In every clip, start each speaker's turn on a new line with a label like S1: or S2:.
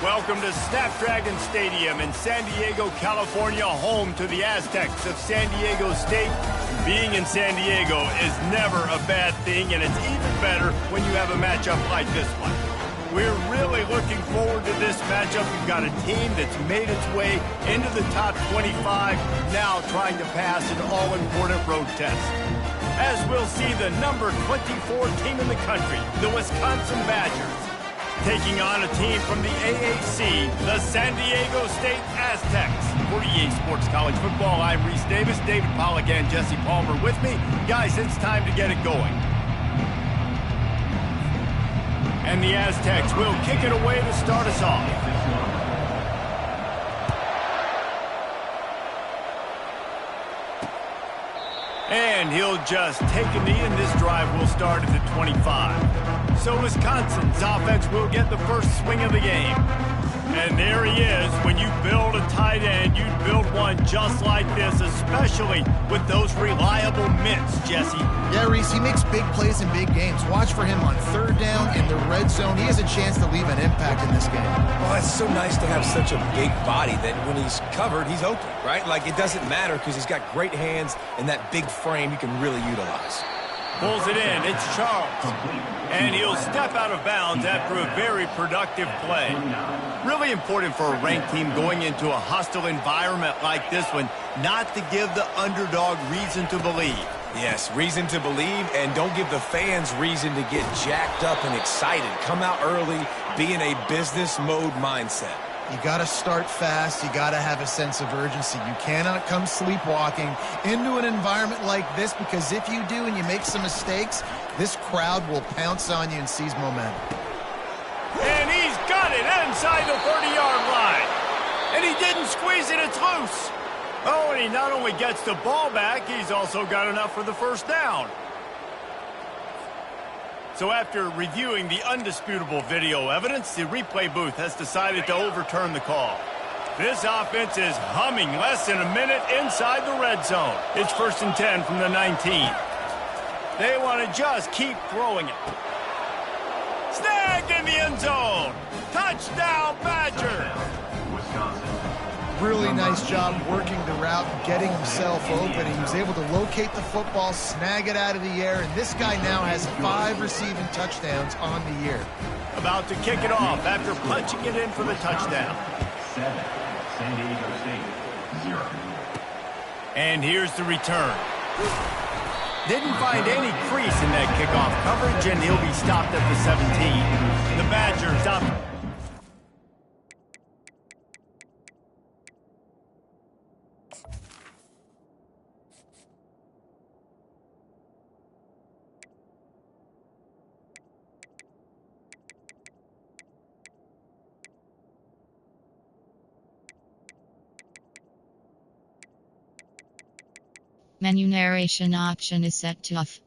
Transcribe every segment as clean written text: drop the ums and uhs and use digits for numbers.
S1: Welcome to Snapdragon Stadium in San Diego, California, home to the Aztecs of San Diego State. Being in San Diego is never a bad thing, and it's even better when you have a matchup like this one. We're really looking forward to this matchup. We've got a team that's made its way into the top 25, now trying to pass an all-important road test. As we'll see the number 24 team in the country, the Wisconsin Badgers, taking on a team from the AAC, the San Diego State Aztecs. For EA Sports College Football, I'm Reese Davis, David Pollack, and Jesse Palmer with me. Guys, it's time to get it going. And the Aztecs will kick it away to start us off. And he'll just take a knee, and this drive will start at the 25. So Wisconsin's offense will get the first swing of the game. And there he is. When you build a tight end, you build one just like this, especially with those reliable mitts, Jesse.
S2: Yeah, Reese, he makes big plays in big games. Watch for him on third down in the red zone. He has a chance to leave an impact in this game.
S3: Well, it's so nice to have such a big body that when he's covered, he's open, right? Like, it doesn't matter because he's got great hands and that big frame you can really utilize.
S1: Pulls it in. It's Charles. And he'll step out of bounds after a very productive play. Really important for a ranked team going into a hostile environment like this one, not to give the underdog reason to believe.
S3: Yes, reason to believe, and don't give the fans reason to get jacked up and excited. Come out early, be in a business mode mindset.
S2: You got to start fast. You got to have a sense of urgency. You cannot come sleepwalking into an environment like this, because if you do and you make some mistakes, this crowd will pounce on you and seize momentum.
S1: And he's got it inside the 30-yard line. And he didn't squeeze it. It's loose. Oh, and he not only gets the ball back, he's also got enough for the first down. So after reviewing the undisputable video evidence, the replay booth has decided to overturn the call. This offense is humming less than a minute inside the red zone. It's 1st and 10 from the 19. They want to just keep throwing it. Snagged in the end zone. Touchdown, Badger.
S2: Really nice job working the route and getting himself open. He was able to locate the football, snag it out of the air, and this guy now has 5 receiving touchdowns on the year.
S1: About to kick it off after punching it in for the touchdown.
S4: 7, San Diego State, 0.
S1: And here's the return. Didn't find any crease in that kickoff coverage, and he'll be stopped at the 17. The Badgers stop.
S5: Menu narration option is set to off.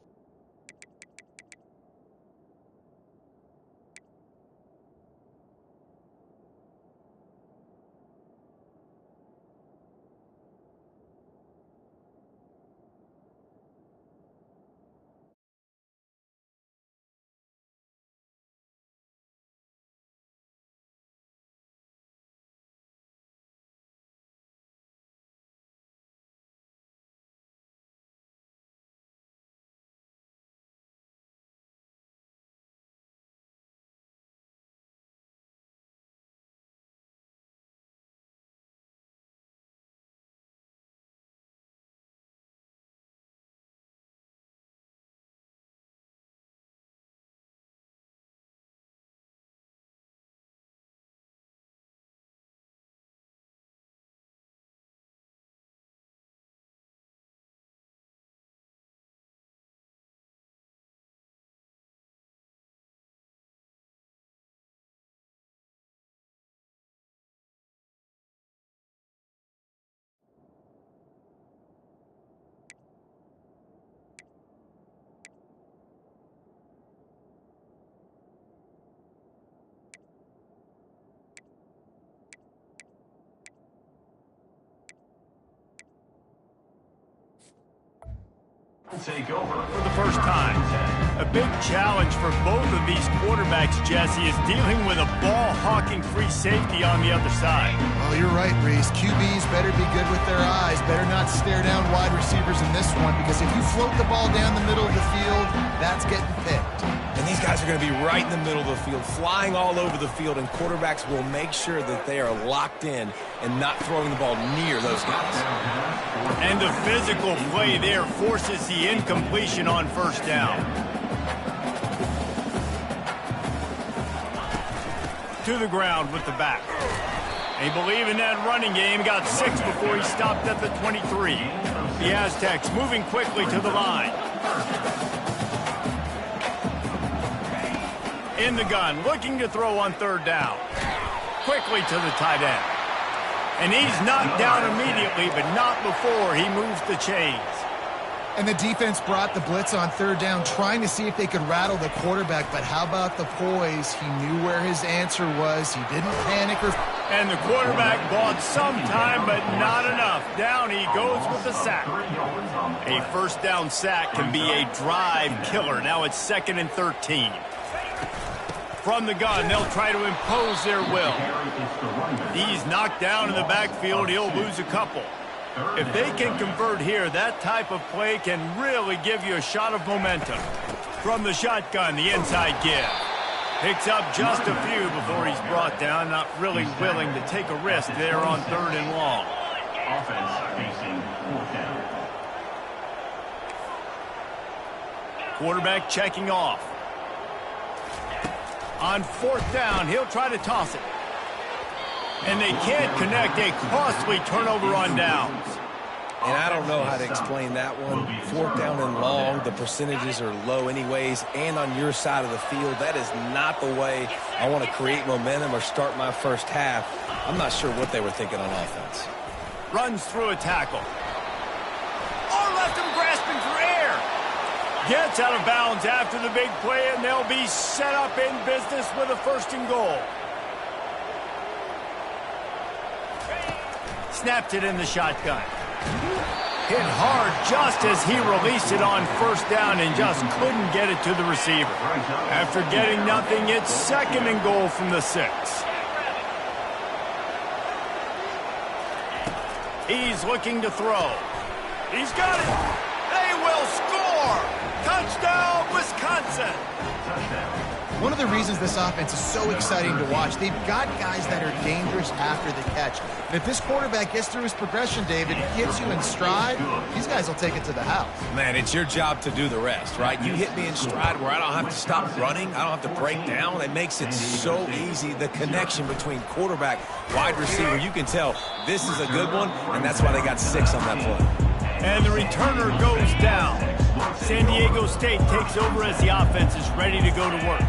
S4: Take over.
S1: For the first time. A big challenge for both of these quarterbacks, Jesse, is dealing with a ball-hawking free safety on the other side.
S2: Well, you're right, Reese. QBs better be good with their eyes. Better not stare down wide receivers in this one, because if you float the ball down the middle of the field, that's getting picked.
S3: And these guys are going to be right in the middle of the field, flying all over the field, and quarterbacks will make sure that they are locked in and not throwing the ball near those guys.
S1: And the physical play there forces the incompletion on first down. To the ground with the back. They believe in that running game. Got 6 before he stopped at the 23. The Aztecs moving quickly to the line. In the gun, looking to throw on third down. Quickly to the tight end. And he's knocked down immediately, but not before he moves the chains.
S2: And the defense brought the blitz on third down, trying to see if they could rattle the quarterback. But how about the poise? He knew where his answer was. He didn't panic or...
S1: And the quarterback bought some time, but not enough. Down he goes with the sack. A first down sack can be a drive killer. Now it's 2nd and 13. From the gun, they'll try to impose their will. He's knocked down in the backfield. He'll lose a couple. If they can convert here, that type of play can really give you a shot of momentum. From the shotgun, the inside give. Picks up just a few before he's brought down. Not really willing to take a risk there on 3rd and long.
S4: Offense facing 4th down.
S1: Quarterback checking off. On 4th down, he'll try to toss it. And they can't connect. A costly turnover on downs.
S3: And I don't know how to explain that one. 4th down and long, the percentages are low anyways, and on your side of the field, that is not the way I want to create momentum or start my first half. I'm not sure what they were thinking on offense.
S1: Runs through a tackle. Or left him grasping for air. Gets out of bounds after the big play, and they'll be set up in business with a 1st and goal. Snapped it in the shotgun. Hit hard just as he released it on 1st down and just couldn't get it to the receiver. After getting nothing, it's 2nd and goal from the 6. He's looking to throw. He's got it. They will score. Touchdown, Wisconsin.
S2: One of the reasons this offense is so exciting to watch, they've got guys that are dangerous after the catch. And if this quarterback gets through his progression, David, gets you in stride, these guys will take it to the house.
S3: Man, it's your job to do the rest, right? You hit me in stride where I don't have to stop running. I don't have to break down. It makes it so easy. The connection between quarterback, wide receiver, you can tell this is a good one, and that's why they got 6 on that play.
S1: And the returner goes down. San Diego State takes over as the offense is ready to go to work.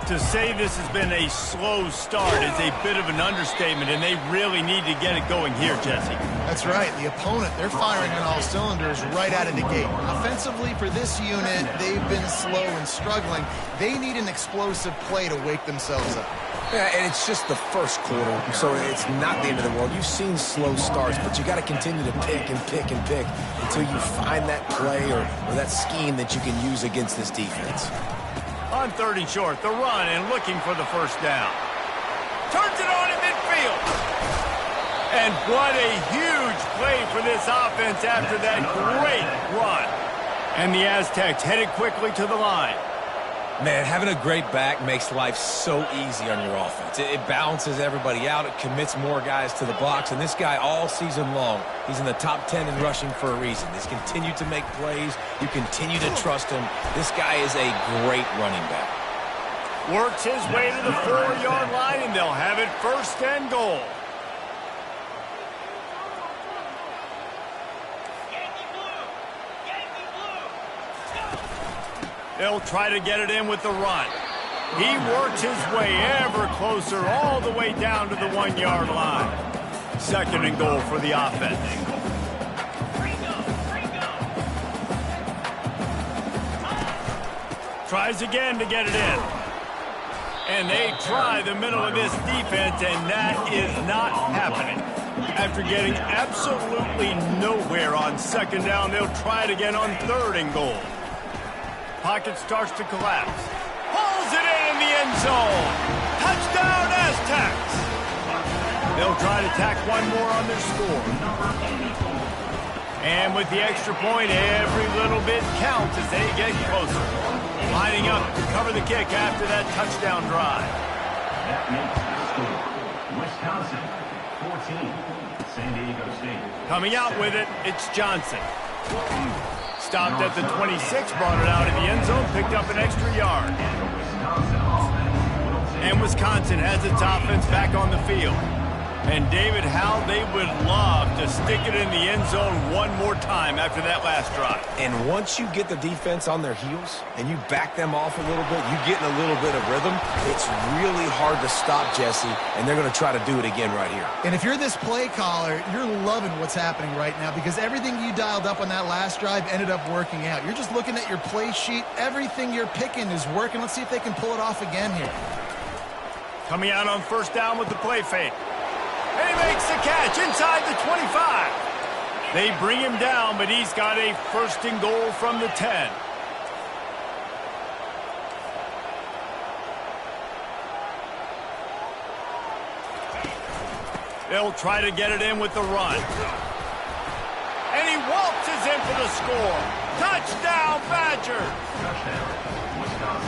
S1: To say this has been a slow start is a bit of an understatement, and they really need to get it going here, Jesse.
S2: That's right. The opponent, they're firing on all cylinders right out of the gate. Offensively, for this unit, they've been slow and struggling. They need an explosive play to wake themselves up.
S3: Yeah, and it's just the first quarter, so it's not the end of the world. You've seen slow starts, but you got to continue to pick and pick and pick until you find that play or that scheme that you can use against this defense.
S1: On 3rd and short, the run and looking for the 1st down. Turns it on in midfield. And what a huge play for this offense after that great run. And the Aztecs headed quickly to the line.
S3: Man, having a great back makes life so easy on your offense. It balances everybody out. It commits more guys to the box. And this guy all season long, he's in the top 10 in rushing for a reason. He's continued to make plays. You continue to trust him. This guy is a great running back.
S1: Works his way to the 4-yard line, and they'll have it 1st and goal. They'll try to get it in with the run. He works his way ever closer all the way down to the 1-yard line. 2nd and goal for the offense. Tries again to get it in. And they try the middle of this defense, and that is not happening. After getting absolutely nowhere on second down, they'll try it again on 3rd and goal. Pocket starts to collapse. Pulls it in the end zone. Touchdown, Aztecs. They'll try to tack one more on their score. And with the extra point, every little bit counts as they get closer. Lining up to cover the kick after that touchdown drive.
S4: That makes the score. Wisconsin, 14. San Diego State.
S1: Coming out with it, it's Johnson. Stopped at the 26, brought it out of the end zone, picked up an extra yard. And Wisconsin has its offense back on the field. And David, how they would love to stick it in the end zone one more time after that last drive.
S3: And once you get the defense on their heels and you back them off a little bit, you get in a little bit of rhythm, it's really hard to stop, Jesse, and they're going to try to do it again right here.
S2: And if you're this play caller, you're loving what's happening right now because everything you dialed up on that last drive ended up working out. You're just looking at your play sheet. Everything you're picking is working. Let's see if they can pull it off again here.
S1: Coming out on 1st down with the play fake. And he makes the catch inside the 25. They bring him down, but he's got a 1st and goal from the 10. They'll try to get it in with the run. And he waltzes in for the score. Touchdown, Badgers!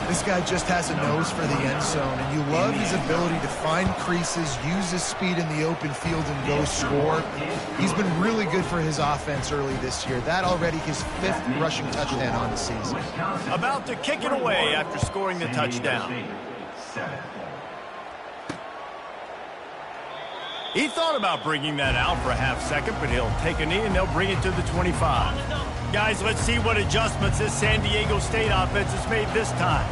S2: This guy just has a nose for the end zone, and you love his ability to find creases, use his speed in the open field, and go score. He's been really good for his offense early this year. That already his 5th rushing touchdown on the season.
S1: About to kick it away after scoring the touchdown. He thought about bringing that out for a half second, but he'll take a knee and they'll bring it to the 25. Guys, let's see what adjustments this San Diego State offense has made this time.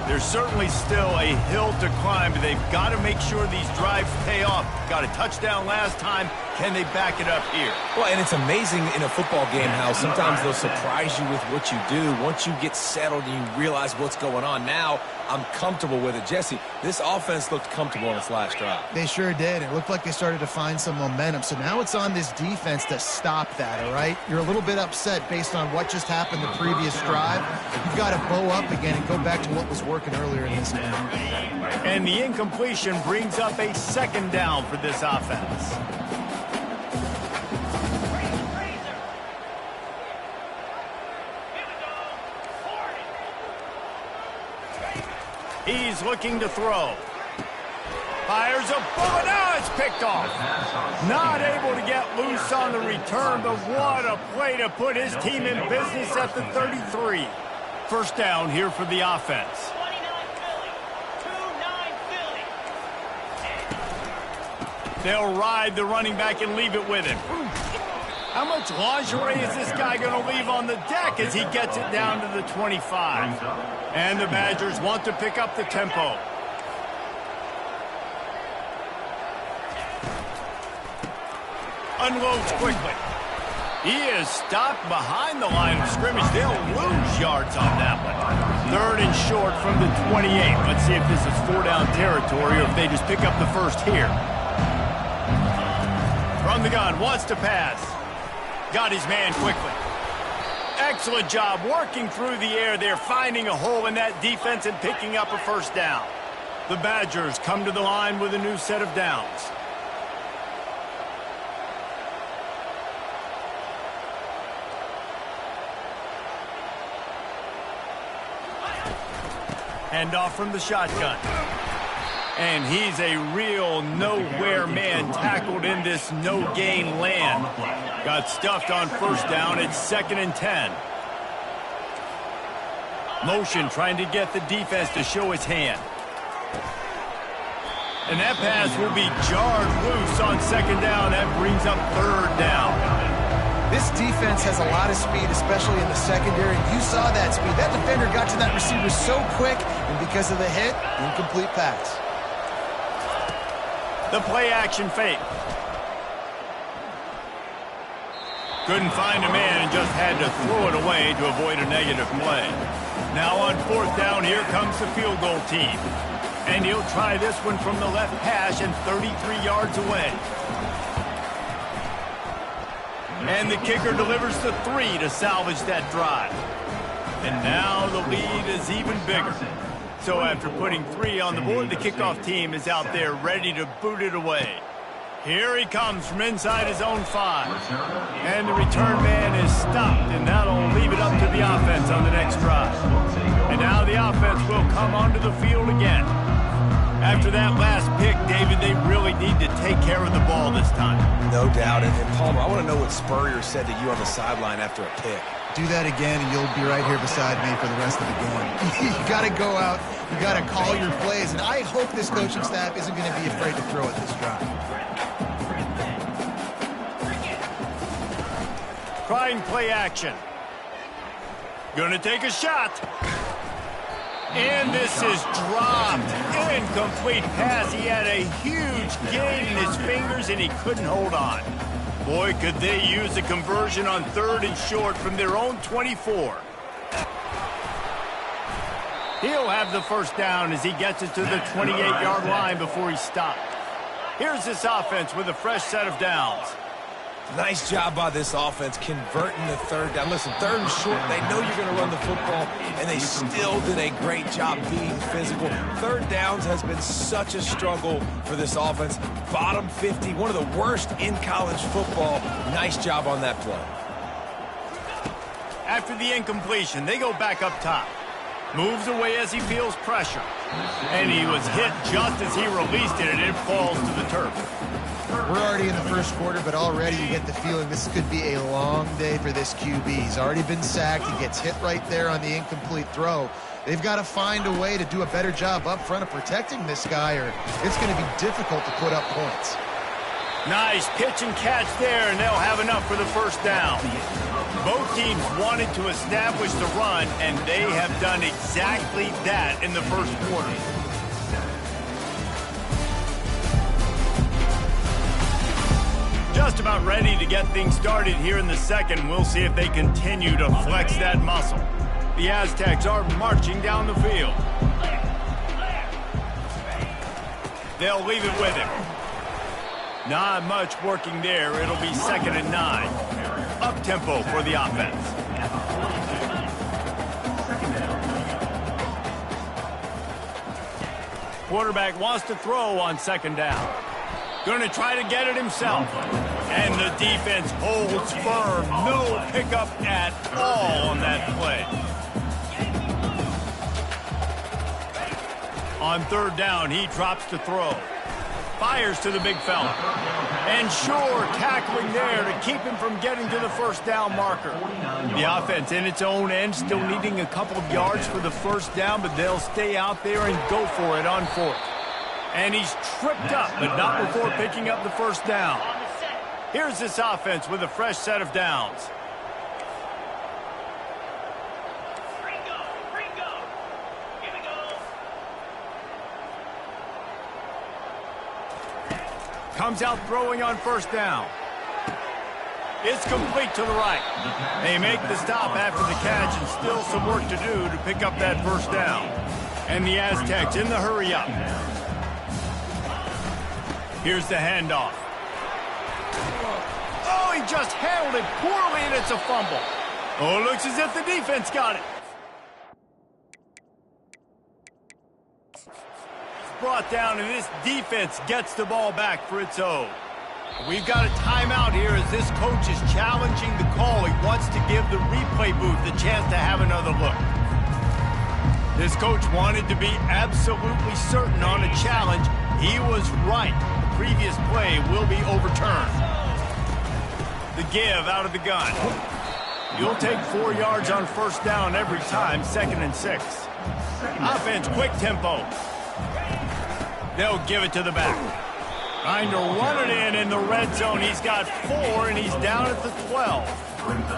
S1: There's certainly still a hill to climb, but they've got to make sure these drives pay off. Got a touchdown last time. Can they back it up here?
S3: Well, and it's amazing in a football game how sometimes they'll surprise you with what you do. Once you get settled and you realize what's going on, now I'm comfortable with it. Jesse, this offense looked comfortable on its last drive.
S2: They sure did. It looked like they started to find some momentum. So now it's on this defense to stop that, all right? You're a little bit upset based on what just happened the previous drive. You've got to bow up again and go back to what was working earlier in this game.
S1: And the incompletion brings up a 2nd down for this offense. He's looking to throw. Fires a bullet. Now it's picked off. Not able to get loose on the return, but what a play to put his team in business at the 33. 1st down here for the offense. They'll ride the running back and leave it with him. How much lingerie is this guy going to leave on the deck as he gets it down to the 25? And the Badgers want to pick up the tempo. Unloads quickly. He is stopped behind the line of scrimmage. They'll lose yards on that one. 3rd and short from the 28. Let's see if this is 4-down territory or if they just pick up the 1st here. From the gun, wants to pass. Got his man quickly. Excellent job working through the air there, finding a hole in that defense and picking up a 1st down. The Badgers come to the line with a new set of downs. Handoff from the shotgun. And he's a real nowhere man tackled in this no-gain land. Got stuffed on 1st down. It's 2nd and 10. Motion trying to get the defense to show his hand. And that pass will be jarred loose on 2nd down. That brings up 3rd down.
S2: This defense has a lot of speed, especially in the secondary. You saw that speed. That defender got to that receiver so quick, and because of the hit, incomplete pass.
S1: The play-action fake. Couldn't find a man and just had to throw it away to avoid a negative play. Now on 4th down, here comes the field goal team. And he'll try this one from the left hash and 33 yards away. And the kicker delivers the 3 to salvage that drive. And now the lead is even bigger. So after putting 3 on the board, the kickoff team is out there ready to boot it away. Here he comes from inside his own 5. And the return man is stopped, and that'll leave it up to the offense on the next drive. And now the offense will come onto the field again. After that last pick, David, they really need to take care of the ball this time.
S3: No doubt. And Palmer, I want to know what Spurrier said to you on the sideline after a pick.
S2: Do that again, and you'll be right here beside me for the rest of the game. You got to go out. You got to call your plays. And I hope this coaching staff isn't going to be afraid to throw at this drive.
S1: Trying play action. Gonna take a shot. And this is dropped. Incomplete pass. He had a huge gain in his fingers, and he couldn't hold on. Boy, could they use a conversion on 3rd and short from their own 24. He'll have the first down as he gets it to the 28-yard line before he's stopped. Here's this offense with a fresh set of downs.
S3: Nice job by this offense converting the 3rd down. Listen, 3rd and short, they know you're going to run the football, and they still did a great job being physical. 3rd downs has been such a struggle for this offense. Bottom 50, one of the worst in college football. Nice job on that play.
S1: After the incompletion, they go back up top. Moves away as he feels pressure. And he was hit just as he released it, and it falls to the turf.
S2: We're already in the first quarter, but already you get the feeling this could be a long day for this QB. He's already been sacked. He gets hit right there on the incomplete throw. They've got to find a way to do a better job up front of protecting this guy, or it's going to be difficult to put up points.
S1: Nice pitch and catch there, and they'll have enough for the first down. Both teams wanted to establish the run, and they have done exactly that in the first quarter. Just about ready to get things started here in the second. We'll see if they continue to flex that muscle. The Aztecs are marching down the field. They'll leave it with him. Not much working there. It'll be 2nd and 9. Up-tempo for the offense. Quarterback wants to throw on 2nd down. Going to try to get it himself. And the defense holds firm. No pickup at all on that play. On 3rd down, he drops to throw. Fires to the big fella. And sure, tackling there to keep him from getting to the first down marker. The offense in its own end still needing a couple of yards for the first down, but they'll stay out there and go for it on 4th. And he's tripped up, but not before picking up the first down. Here's this offense with a fresh set of downs. Comes out throwing on 1st down. It's complete to the right. They make the stop after the catch, and still some work to do to pick up that first down. And the Aztecs in the hurry up. Here's the handoff. Oh, he just handled it poorly, and it's a fumble. Oh, it looks as if the defense got it. Brought down, and this defense gets the ball back for its own. We've got a timeout here as this coach is challenging the call. He wants to give the replay booth the chance to have another look. This coach wanted to be absolutely certain on a challenge. He was right. The previous play will be overturned. The give out of the gun. You'll take 4 yards on 1st down every time, 2nd and 6. Offense, quick tempo. They'll give it to the back. Trying to run it in the red zone. He's got 4, and he's down at the 12.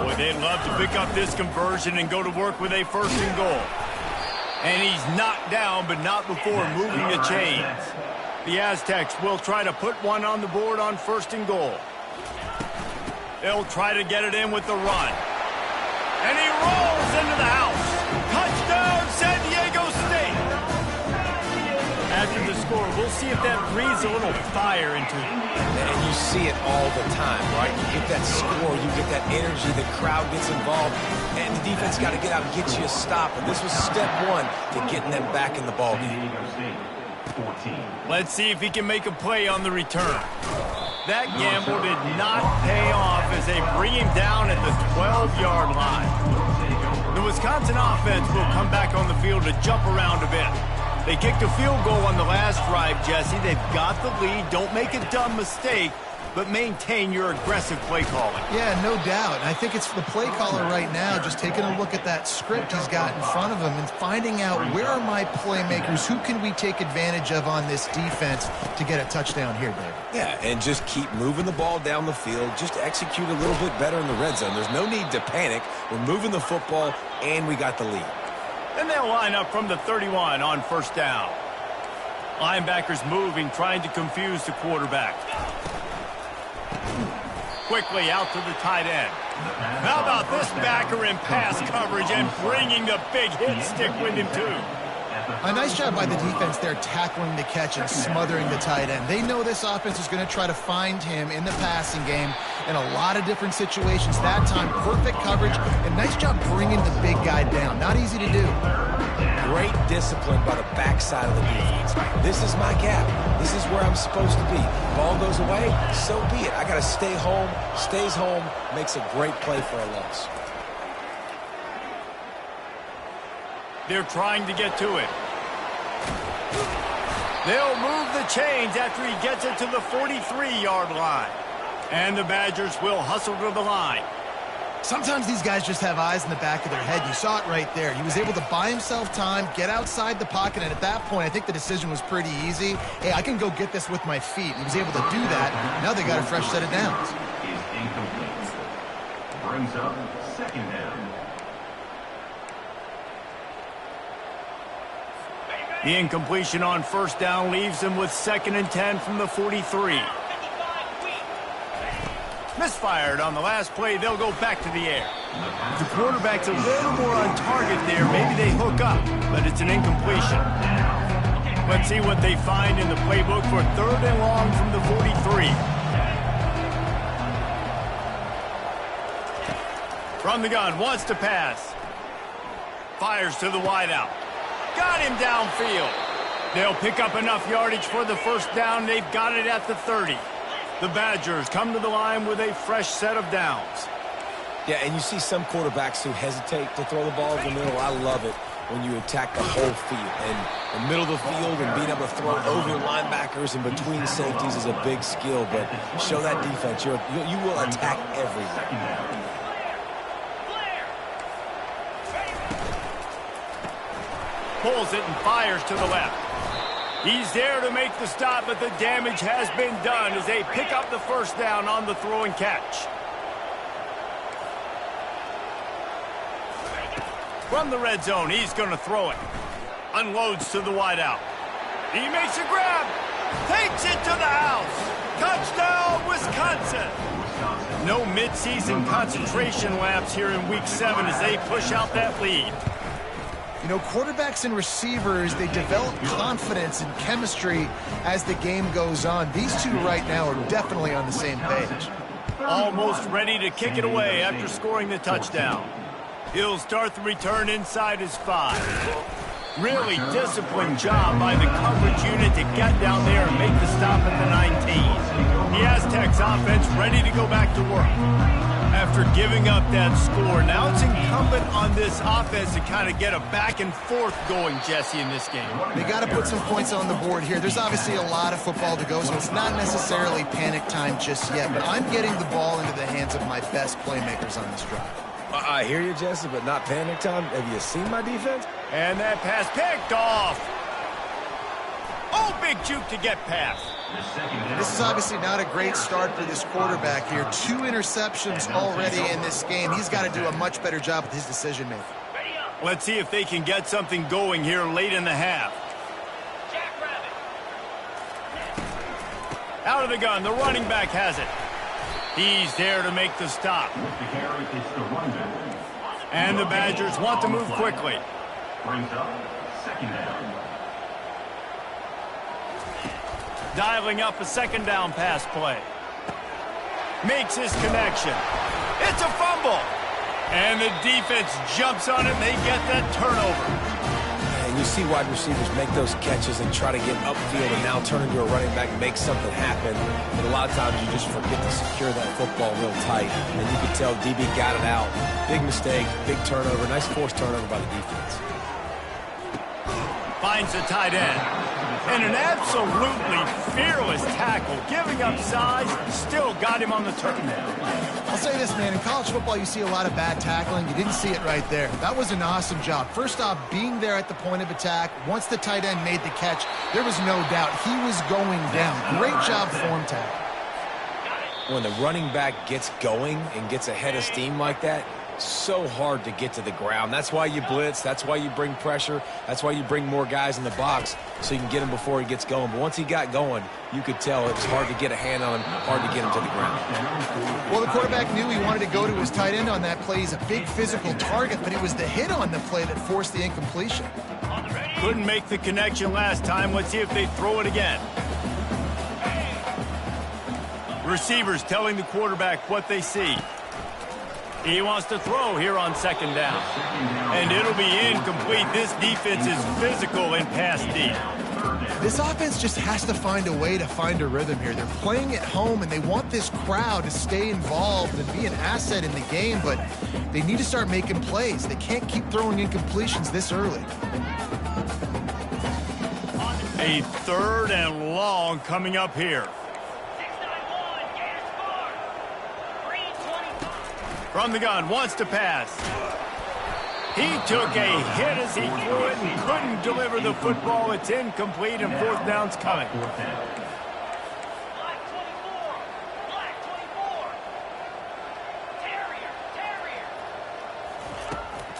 S1: Boy, they'd love to pick up this conversion and go to work with a 1st and goal. And he's knocked down, but not before moving the chains. The Aztecs will try to put one on the board on 1st and goal. They'll try to get it in with the run. And he rolls into the house. Touchdown, San Diego State. After the score, we'll see see if that breathes a little fire into it.
S3: And you see it all the time, right? You get that score, you get that energy, the crowd gets involved, and the defense got to get out and get you a stop. And this was step one to getting them back in the ballgame.
S1: Let's see if he can make a play on the return. That gamble did not pay off as they bring him down at the 12-yard line. The Wisconsin offense will come back on the field to jump around a bit. They kicked a field goal on the last drive, Jesse. They've got the lead. Don't make a dumb mistake, but maintain your aggressive play calling.
S2: Yeah, no doubt. And I think it's the play caller right now just taking a look at that script he's got in front of him and finding out where are my playmakers, who can we take advantage of on this defense to get a touchdown here, David.
S3: Yeah, and just keep moving the ball down the field. Just execute a little bit better in the red zone. There's no need to panic. We're moving the football, and we got the lead.
S1: Then they'll line up from the 31 on first down. Linebackers moving, trying to confuse the quarterback. Quickly out to the tight end. How about this backer in pass coverage and bringing the big hit stick with him, too?
S2: A nice job by the defense there tackling the catch and smothering the tight end. They know this offense is going to try to find him in the passing game in a lot of different situations. That time, perfect coverage and nice job bringing the big guy down. Not easy to do.
S3: Great discipline by the backside of the defense. This is my gap. This is where I'm supposed to be. Ball goes away, so be it. I got to stay home. Stays home, makes a great play for a loss.
S1: They're trying to get to it. They'll move the chains after he gets it to the 43-yard line. And the Badgers will hustle to the line.
S2: Sometimes these guys just have eyes in the back of their head. You saw it right there. He was able to buy himself time, get outside the pocket, and at that point, I think the decision was pretty easy. Hey, I can go get this with my feet. He was able to do that. Now they got a fresh set of downs.
S4: Is incomplete. Brings up second down.
S1: The incompletion on first down leaves him with 2nd and 10 from the 43. Misfired on the last play. They'll go back to the air. The quarterback's a little more on target there. Maybe they hook up, but it's an incompletion. Let's see what they find in the playbook for 3rd and long from the 43. From the gun, wants to pass. Fires to the wideout. Got him downfield. They'll pick up enough yardage for the first down. They've got it at the 30. The Badgers come to the line with a fresh set of downs.
S3: Yeah, and you see some quarterbacks who hesitate to throw the ball in the middle. I love it when you attack the whole field. And the middle of the field and being able to throw over linebackers and between safeties is a big skill. But show that defense. You will attack everywhere.
S1: Pulls it and fires to the left. He's there to make the stop, but the damage has been done as they pick up the first down on the throw and catch. From the red zone, he's going to throw it. Unloads to the wideout. He makes a grab. Takes it to the house. Touchdown, Wisconsin. No midseason concentration laps here in Week 7 as they push out that lead.
S2: You know, quarterbacks and receivers, they develop confidence and chemistry as the game goes on. These two right now are definitely on the same page.
S1: Almost ready to kick it away after scoring the touchdown. He'll start the return inside his 5. Really disciplined job by the coverage unit to get down there and make the stop at the 19. The Aztecs offense ready to go back to work. After giving up that score, now it's incumbent on this offense to kind of get a back and forth going, Jesse, in this game.
S2: They got to put some points on the board here. There's obviously a lot of football to go, so it's not necessarily panic time just yet, but I'm getting the ball into the hands of my best playmakers on this drive.
S3: I hear you, Jesse, but not panic time. Have you seen my defense?
S1: And that pass picked off. Oh, big juke to get past.
S2: This is obviously not a great start for this quarterback here. 2 interceptions already in this game. He's got to do a much better job with his decision-making.
S1: Let's see if they can get something going here late in the half. Out of the gun, the running back has it. He's there to make the stop. And the Badgers want to move quickly.
S4: Brings up second down.
S1: Dialing up a second down pass play. Makes his connection. It's a fumble. And the defense jumps on it, and they get that turnover.
S3: And you see wide receivers make those catches and try to get upfield and now turn into a running back, make something happen. But a lot of times you just forget to secure that football real tight. And you can tell DB got it out. Big mistake, big turnover, nice forced turnover by the defense.
S1: Finds the tight end. And an absolutely fearless tackle, giving up size, still got him on the turn.
S2: I'll say this, man. In college football, you see a lot of bad tackling. You didn't see it right there. That was an awesome job. First off, being there at the point of attack. Once the tight end made the catch, there was no doubt he was going down. Great job form tackle.
S3: When the running back gets going and gets ahead of steam like that, so hard to get to the ground. That's why you blitz. That's why you bring pressure. That's why you bring more guys in the box so you can get him before he gets going. But once he got going, you could tell it was hard to get a hand on him, hard to get him to the ground.
S2: Well, the quarterback knew he wanted to go to his tight end on that play. He's a big physical target, but it was the hit on the play that forced the incompletion.
S1: Couldn't make the connection last time. Let's see if they throw it again. Receivers telling the quarterback what they see. He wants to throw here on second down. And it'll be incomplete. This defense is physical and pass deep.
S2: This offense just has to find a way to find a rhythm here. They're playing at home, and they want this crowd to stay involved and be an asset in the game, but they need to start making plays. They can't keep throwing incompletions this early.
S1: A third and long coming up here. From the gun, wants to pass. He took a hit as he threw it and couldn't deliver the football. It's incomplete, and fourth down's coming.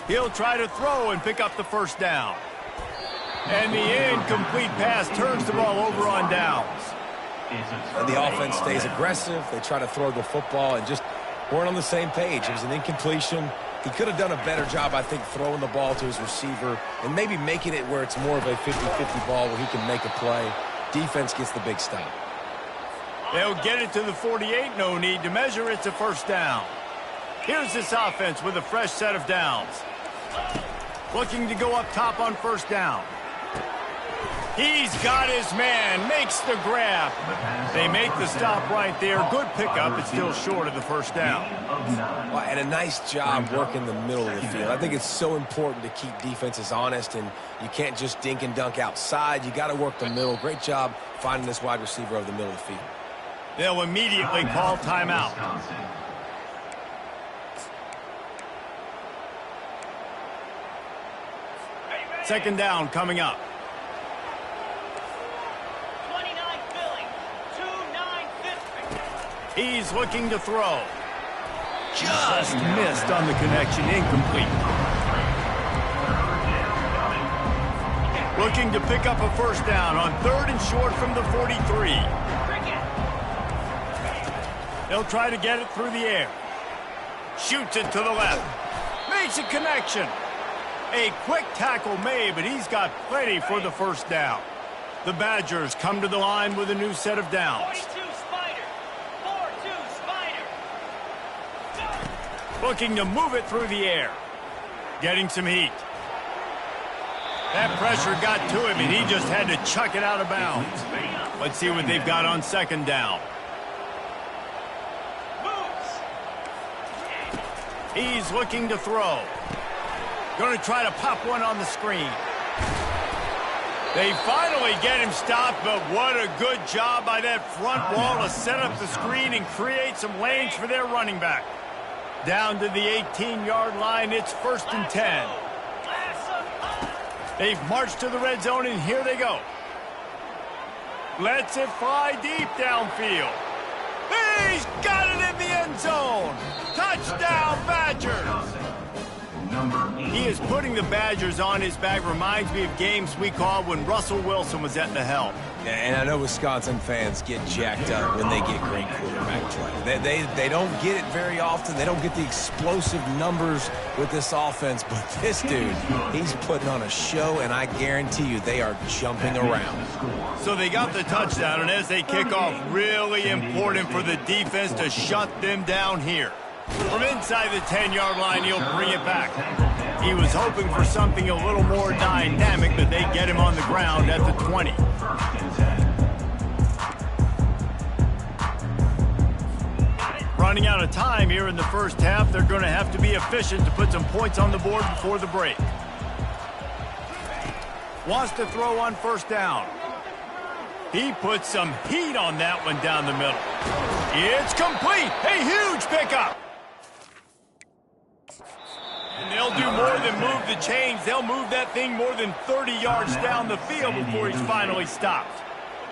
S1: He'll try to throw and pick up the first down. And the incomplete pass turns the ball over on downs.
S3: And the offense stays aggressive. They try to throw the football and just weren't on the same page. It was an incompletion. He could have done a better job, I think, throwing the ball to his receiver and maybe making it where it's more of a 50-50 ball where he can make a play. Defense gets the big stop.
S1: They'll get it to the 48. No need to measure. It's a first down. Here's this offense with a fresh set of downs. Looking to go up top on first down. He's got his man, makes the grab. They make the stop right there. Good pickup, but still short of the first down.
S3: Well, and a nice job working the middle of the field. I think it's so important to keep defenses honest, and you can't just dink and dunk outside. You got to work the middle. Great job finding this wide receiver over the middle of the field.
S1: They'll immediately call timeout. Second down coming up. He's looking to throw. Just missed on the connection, incomplete. Looking to pick up a first down on third and short from the 43. They'll try to get it through the air. Shoots it to the left. Makes a connection. A quick tackle made, but he's got plenty for the first down. The Badgers come to the line with a new set of downs. Looking to move it through the air. Getting some heat. That pressure got to him, and he just had to chuck it out of bounds. Let's see what they've got on second down. He's looking to throw. Going to try to pop one on the screen. They finally get him stopped, but what a good job by that front wall to set up the screen and create some lanes for their running back. Down to the 18-yard line, it's 1st and 10. They've marched to the red zone, and here they go. Lets it fly deep downfield. He's got it in the end zone. Touchdown, Badgers.
S4: number 8.
S1: He is putting the Badgers on his back. Reminds me of games we called when Russell Wilson was at the helm.
S3: Yeah, and I know Wisconsin fans get jacked up when they get great quarterback play. They don't get it very often. They don't get the explosive numbers with this offense. But this dude, he's putting on a show, and I guarantee you they are jumping around.
S1: So they got the touchdown, and as they kick off, really important for the defense to shut them down here. From inside the 10-yard line, he'll bring it back. He was hoping for something a little more dynamic, but they get him on the ground at the 20. Running out of time here in the first half, they're going to have to be efficient to put some points on the board before the break. Wants to throw on first down. He puts some heat on that one down the middle. It's complete. A huge pickup. And they'll do more than move the chains. They'll move that thing more than 30 yards down the field before he's finally stopped.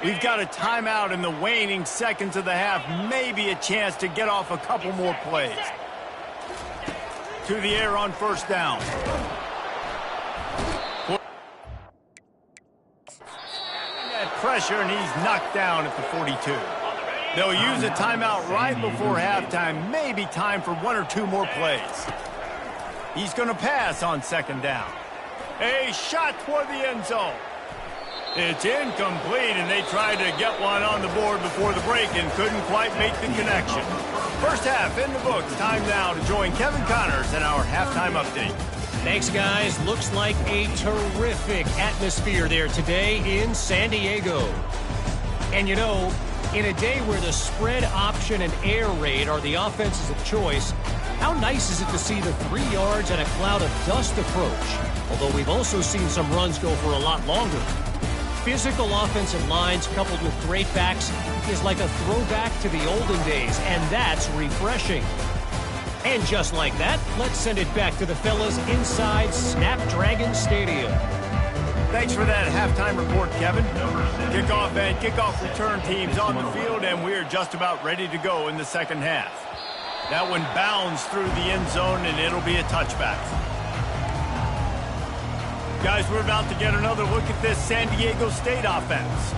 S1: We've got a timeout in the waning seconds of the half. Maybe a chance to get off a couple more plays. To the air on first down. That pressure, and he's knocked down at the 42. They'll use a timeout right before halftime. Maybe time for one or two more plays. He's going to pass on second down. A shot toward the end zone. It's incomplete, and they tried to get one on the board before the break and couldn't quite make the connection. First half in the books. Time now to join Kevin Connors in our halftime update.
S6: Thanks, guys. Looks like a terrific atmosphere there today in San Diego. And, you know, in a day where the spread option and air raid are the offenses of choice, how nice is it to see the 3 yards and a cloud of dust approach? Although we've also seen some runs go for a lot longer. Physical offensive lines coupled with great backs is like a throwback to the olden days, and that's refreshing. And just like that, let's send it back to the fellas inside Snapdragon Stadium.
S1: Thanks for that halftime report, Kevin. Kickoff and kickoff return teams on the field, and we're just about ready to go in the second half. That one bounds through the end zone, and it'll be a touchback. Guys, we're about to get another look at this San Diego State offense.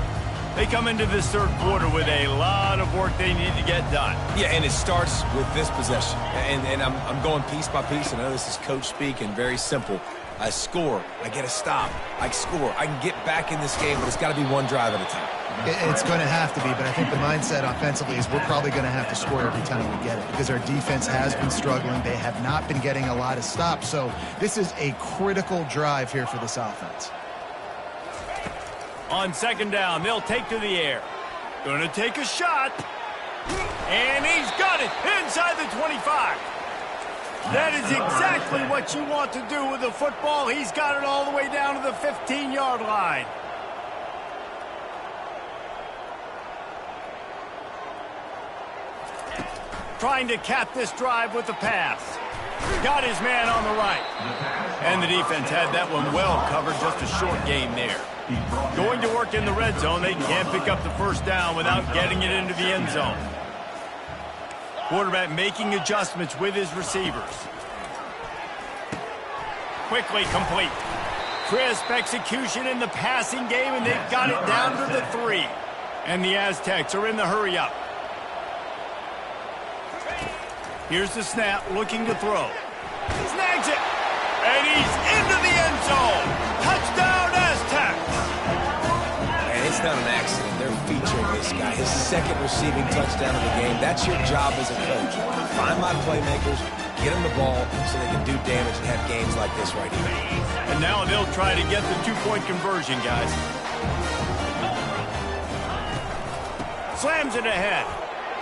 S1: They come into this third quarter with a lot of work they need to get done.
S3: Yeah, and it starts with this possession. And I'm going piece by piece. I know this is coach speak and very simple. I score, I get a stop, I score. I can get back in this game, but it's got to be one drive at a time.
S2: It's going to have to be, but I think the mindset offensively is we're probably going to have to score every time we get it because our defense has been struggling. They have not been getting a lot of stops, so this is a critical drive here for this offense.
S1: On second down, they'll take to the air. Going to take a shot, and he's got it inside the 25. That is exactly what you want to do with the football. He's got it all the way down to the 15-yard line. Trying to cap this drive with the pass. Got his man on the right. And the defense had that one well covered. Just a short game there. Going to work in the red zone. They can't pick up the first down without getting it into the end zone. Quarterback making adjustments with his receivers. Quickly complete. Crisp execution in the passing game, and they've got it down to the 3. And the Aztecs are in the hurry-up. Here's the snap, looking to throw. Snags it, and he's into the end zone. Touchdown, Aztecs!
S3: And it's not an accident. They're featuring this guy. His second receiving touchdown of the game. That's your job as a coach. Find my playmakers, get them the ball so they can do damage and have games like this right here.
S1: And now they'll try to get the two-point conversion, guys. Slams it ahead.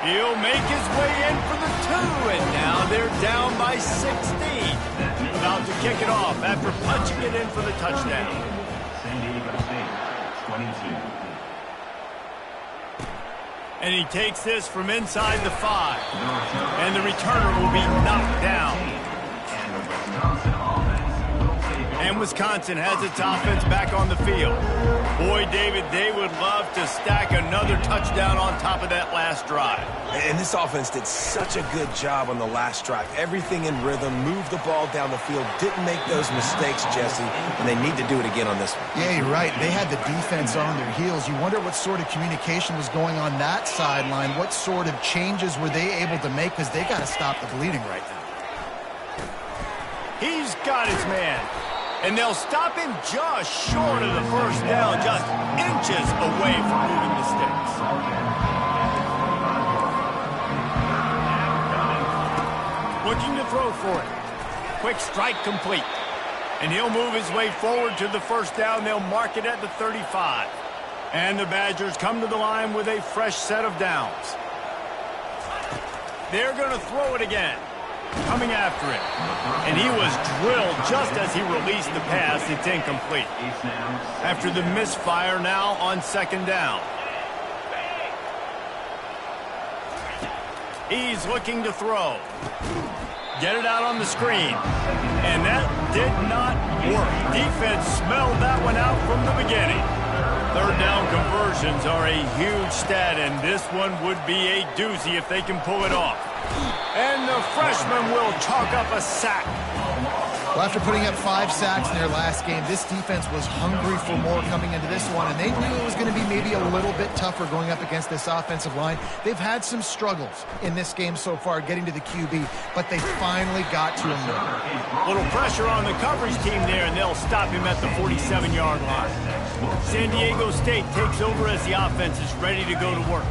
S1: He'll make his way in for the 2, and now they're down by 16. About to kick it off after punching it in for the touchdown.
S4: San Diego State, 22.
S1: And he takes this from inside the 5. And the returner will be knocked down. And And Wisconsin has its offense back on the field. Boy, David, they would love to stack another touchdown on top of that last drive.
S3: And this offense did such a good job on the last drive. Everything in rhythm, moved the ball down the field, didn't make those mistakes, Jesse, and they need to do it again on this one.
S2: Yeah, you're right. They had the defense on their heels. You wonder what sort of communication was going on that sideline. What sort of changes were they able to make, because they got to stop the bleeding right now.
S1: He's got his man. And they'll stop him just short of the first down, just inches away from moving the sticks. Looking to throw for it. Quick strike complete. And he'll move his way forward to the first down. They'll mark it at the 35. And the Badgers come to the line with a fresh set of downs. They're going to throw it again. Coming after it. And he was drilled just as he released the pass. It's incomplete. After the misfire, now on second down. He's looking to throw. Get it out on the screen. And that did not work. Defense smelled that one out from the beginning. Third down conversions are a huge stat, and this one would be a doozy if they can pull it off. And the freshman will chalk up a sack.
S2: Well, after putting up 5 sacks in their last game, this defense was hungry for more coming into this one, and they knew it was going to be maybe a little bit tougher going up against this offensive line. They've had some struggles in this game so far getting to the QB, but they finally got to him.
S1: A little pressure on the coverage team there, and they'll stop him at the 47-yard line. San Diego State takes over as the offense is ready to go to work.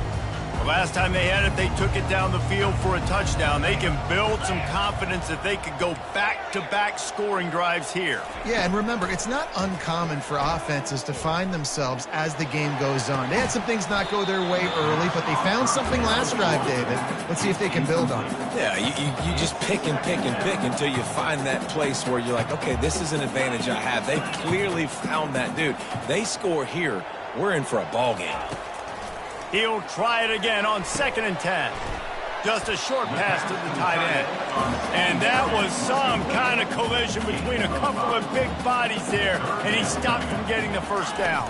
S1: The last time they had it, they took it down the field for a touchdown. They can build some confidence that they could go back-to-back scoring drives here.
S2: Yeah, and remember, it's not uncommon for offenses to find themselves as the game goes on. They had some things not go their way early, but they found something last drive, David. Let's see if they can build on it.
S3: Yeah, you just pick and pick and pick until you find that place where you're like, okay, this is an advantage I have. They clearly found that, dude. They score here, we're in for a ball game.
S1: He'll try it again on 2nd and 10. Just a short pass to the tight end. And that was some kind of collision between a couple of big bodies there, and he stopped from getting the first down.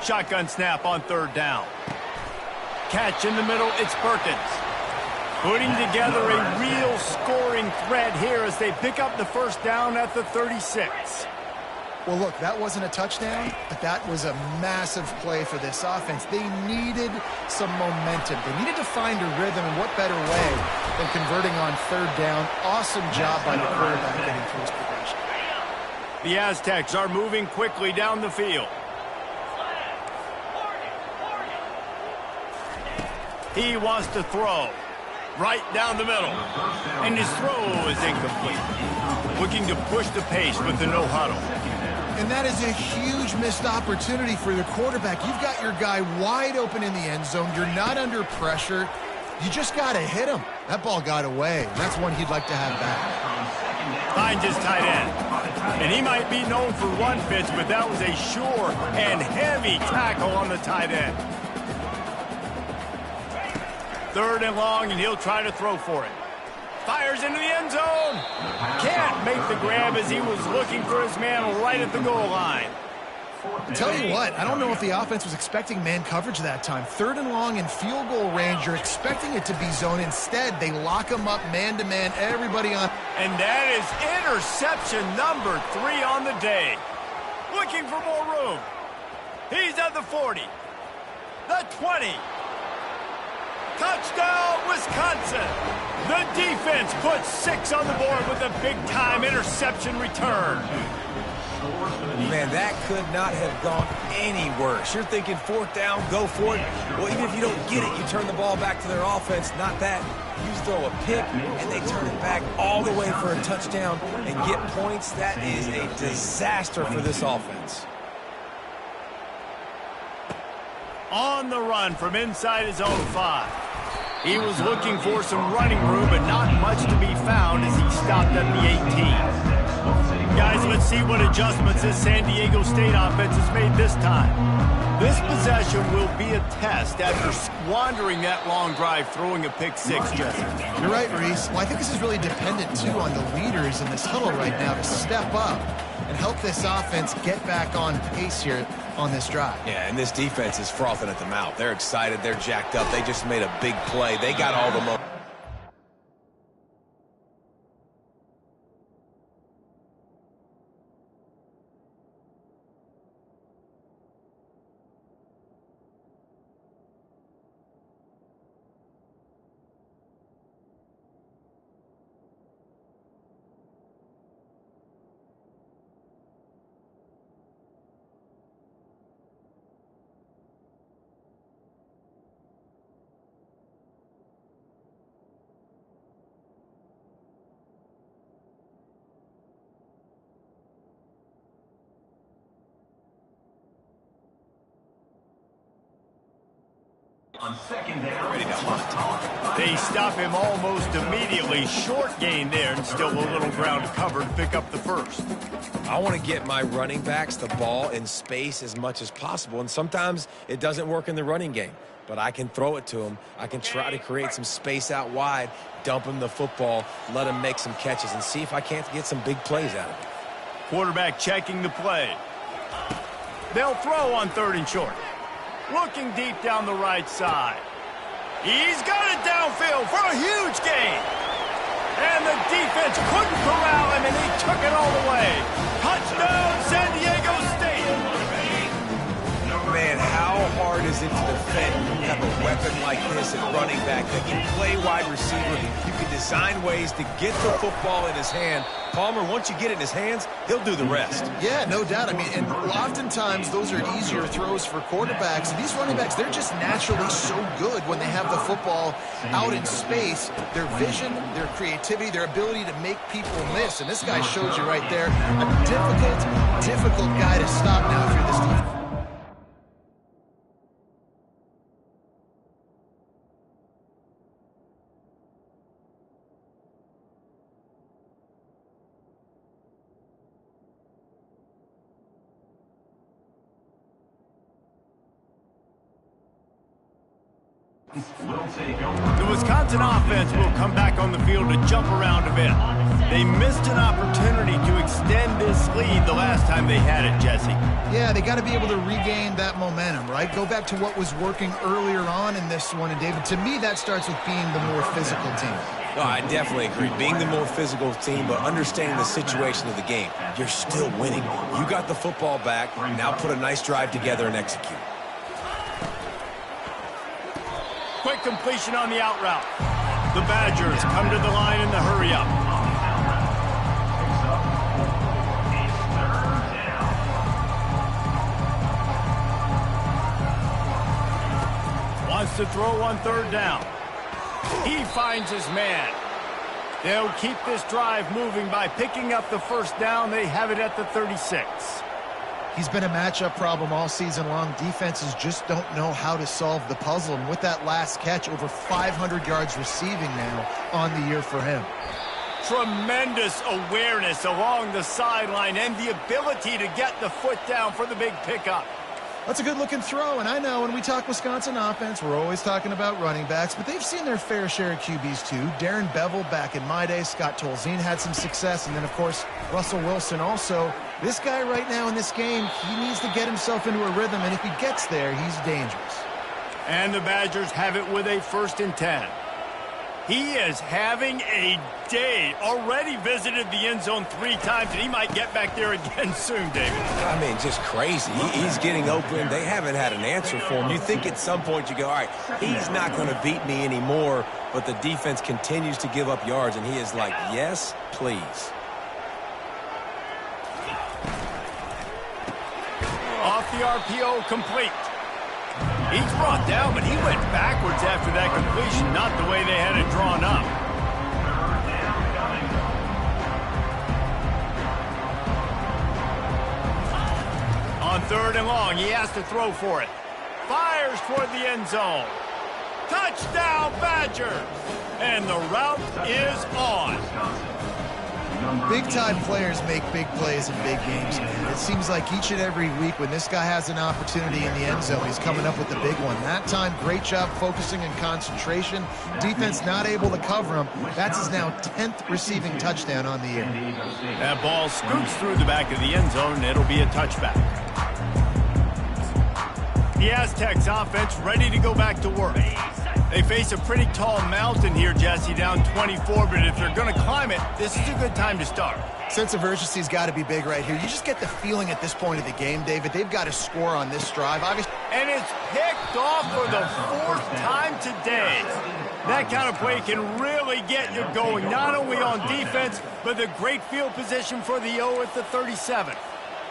S1: Shotgun snap on 3rd down. Catch in the middle, it's Perkins. Putting together a real scoring threat here as they pick up the first down at the 36.
S2: Well, look, that wasn't a touchdown, but that was a massive play for this offense. They needed some momentum. They needed to find a rhythm, and what better way than converting on 3rd down. Awesome job by the quarterback getting through his progression.
S1: The Aztecs are moving quickly down the field. He wants to throw right down the middle, and his throw is incomplete. Looking to push the pace with the no huddle.
S2: And that is a huge missed opportunity for the quarterback. You've got your guy wide open in the end zone. You're not under pressure. You just got to hit him. That ball got away. That's one he'd like to have back.
S1: Finds his tight end. And he might be known for run fits, but that was a sure and heavy tackle on the tight end. 3rd and long, and he'll try to throw for it. Fires into the end zone. Can't make the grab as he was looking for his man right at the goal line.
S2: I'll tell you what, I don't know if the offense was expecting man coverage that time. 3rd and long in field goal range, you're expecting it to be zone. Instead, they lock him up man-to-man, everybody on.
S1: And that is interception number 3 on the day. Looking for more room. He's at the 40. The 20. Touchdown, Wisconsin. The defense puts 6 on the board with a big-time interception return.
S3: Man, that could not have gone any worse. You're thinking 4th down, go for it. Well, even if you don't get it, you turn the ball back to their offense. Not that. You throw a pick, and they turn it back all the way for a touchdown and get points. That is a disaster for this offense.
S1: On the run from inside his own 5. He was looking for some running room, but not much to be found as he stopped at the 18. Guys, let's see what adjustments this San Diego State offense has made this time. This possession will be a test after squandering that long drive, throwing a pick 6, Jesse.
S2: You're right, Reese. Well, I think this is really dependent, too, on the leaders in this huddle right now to step up and help this offense get back on pace here on this drive.
S3: Yeah, and this defense is frothing at the mouth. They're excited. They're jacked up. They just made a big play. They got all the momentum.
S4: On second down,
S3: Ready to hunt.
S1: They stop him almost immediately. Short gain there, and still a little ground covered. Pick up the first.
S3: I want to get my running backs the ball in space as much as possible, and sometimes it doesn't work in the running game, but I can throw it to them. I can try to create some space out wide, dump him the football, let him make some catches, and see if I can't get some big plays out of it.
S1: Quarterback checking the play. They'll throw on 3rd and short. Looking deep down the right side. He's got it downfield for a huge gain. And the defense couldn't corral him, and he took it all the way. Touchdown, San Diego State.
S3: Man, how hard is it to defend when you have a weapon like this at running back that can play wide receiver? You can design ways to get the football in his hand. Palmer, once you get it in his hands, he'll do the rest.
S2: Yeah, no doubt. I mean, and oftentimes those are easier throws for quarterbacks. And these running backs, they're just naturally so good when they have the football out in space. Their vision, their creativity, their ability to make people miss. And this guy shows you right there, a difficult guy to stop now if you're this defense.
S4: will take over.
S1: The Wisconsin offense will come back on the field to jump around a bit. They missed an opportunity to extend this lead the last time they had it, Jesse.
S2: Yeah, they got to be able to regain that momentum, right? Go back to what was working earlier on in this one. And, David, to me, that starts with being the more physical team.
S3: No, I definitely agree. Being the more physical team, but understanding the situation of the game. You're still winning. You got the football back. Now put a nice drive together and execute.
S1: Quick completion on the out route. The Badgers come to the line in the hurry up. Wants to throw on third down. He finds his man. They'll keep this drive moving by picking up the first down. They have it at the 36.
S2: He's been a matchup problem all season long. Defenses just don't know how to solve the puzzle. And with that last catch, over 500 yards receiving now on the year for him.
S1: Tremendous awareness along the sideline and the ability to get the foot down for the big pickup.
S2: That's a good-looking throw, and I know when we talk Wisconsin offense, we're always talking about running backs, but they've seen their fair share of QBs too. Darren Bevel back in my day, Scott Tolzien had some success, and then, of course, Russell Wilson also. This guy right now in this game, he needs to get himself into a rhythm, and if he gets there, he's dangerous.
S1: And the Badgers have it with a 1st and 10. He is having a day. Already visited the end zone 3 times, and he might get back there again soon, David.
S3: I mean, just crazy. He's getting open. They haven't had an answer for him. You think at some point you go, all right, he's not going to beat me anymore, but the defense continues to give up yards, and he is like, yes, please.
S1: Off the RPO, complete. He's brought down, but he went backwards after that completion, not the way they had it drawn up. On 3rd and long, he has to throw for it. Fires toward the end zone. Touchdown, Badgers! And the route is on.
S2: Big-time players make big plays in big games, man. It seems like each and every week when this guy has an opportunity in the end zone, he's coming up with the big one. That time, great job focusing and concentration. Defense not able to cover him. That's his now 10th receiving touchdown on the year.
S1: That ball scoots through the back of the end zone, and it'll be a touchback. The Aztecs offense ready to go back to work. They face a pretty tall mountain here, Jesse, down 24, but if they're going to climb it, this is a good time to start.
S2: Sense of urgency's got to be big right here. You just get the feeling at this point of the game, David, they've got to score on this drive. Obviously,
S1: and it's picked off for the 4th time today. That kind of play can really get you going, not only on defense, but the great field position for the O at the 37.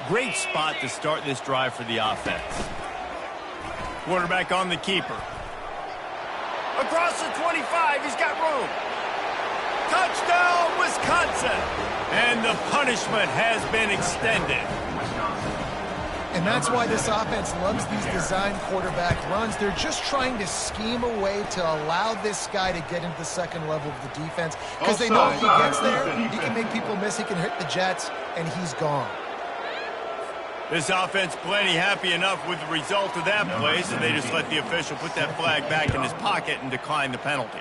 S1: Great spot to start this drive for the offense. Quarterback on the keeper. Across the 25, he's got room. Touchdown, Wisconsin! And the punishment has been extended.
S2: And that's why this offense loves these design quarterback runs. They're just trying to scheme a way to allow this guy to get into the second level of the defense, because they know if he gets there, he can make people miss, he can hit the Jets, and he's gone.
S1: This offense plenty happy enough with the result of that play, so they just let the official put that flag back in his pocket and decline the penalty.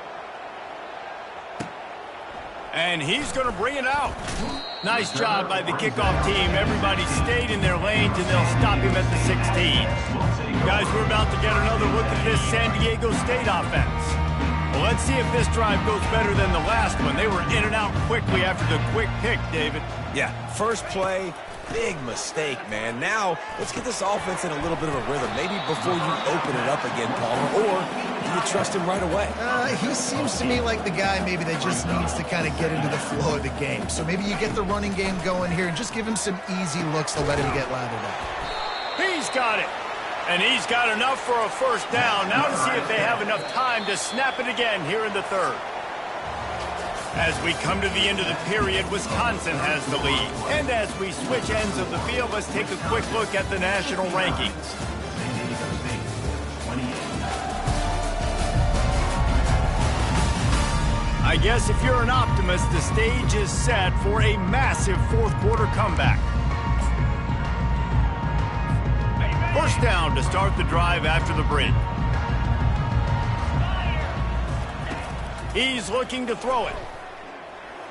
S1: And he's going to bring it out. Nice job by the kickoff team. Everybody stayed in their lanes, and they'll stop him at the 16. Guys, we're about to get another look at this San Diego State offense. Well, let's see if this drive goes better than the last one. They were in and out quickly after the quick pick, David.
S3: Yeah, first play, big mistake, man. Now, let's get this offense in a little bit of a rhythm. Maybe before you open it up again, Palmer, or do you trust him right away?
S2: He seems to me like the guy maybe that just needs to kind of get into the flow of the game. So maybe you get the running game going here and just give him some easy looks to let him get lathered up.
S1: He's got it. And he's got enough for a first down. Now to see if they have enough time to snap it again here in the 3rd. As we come to the end of the period, Wisconsin has the lead. And as we switch ends of the field, let's take a quick look at the national rankings. I guess if you're an optimist, the stage is set for a massive 4th quarter comeback. First down to start the drive after the bridge. He's looking to throw it.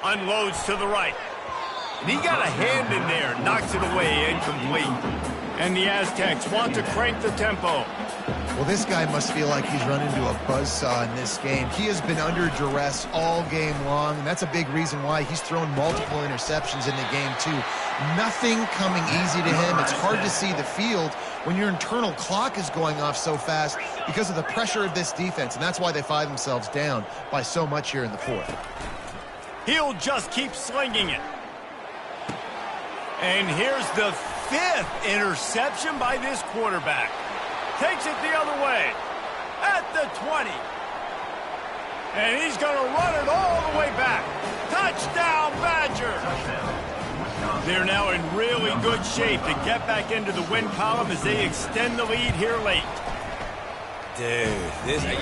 S1: Unloads to the right. And he got a hand in there, knocks it away, incomplete. And the Aztecs want to crank the tempo.
S2: Well, this guy must feel like he's run into a buzzsaw in this game. He has been under duress all game long, and that's a big reason why he's thrown multiple interceptions in the game, too. Nothing coming easy to him. It's hard to see the field when your internal clock is going off so fast because of the pressure of this defense, and that's why they find themselves down by so much here in the 4th.
S1: He'll just keep slinging it. And here's the 5th interception by this quarterback. Takes it the other way at the 20. And he's going to run it all the way back. Touchdown, Badgers. They're now in really good shape to get back into the win column as they extend the lead here late.
S3: Dude,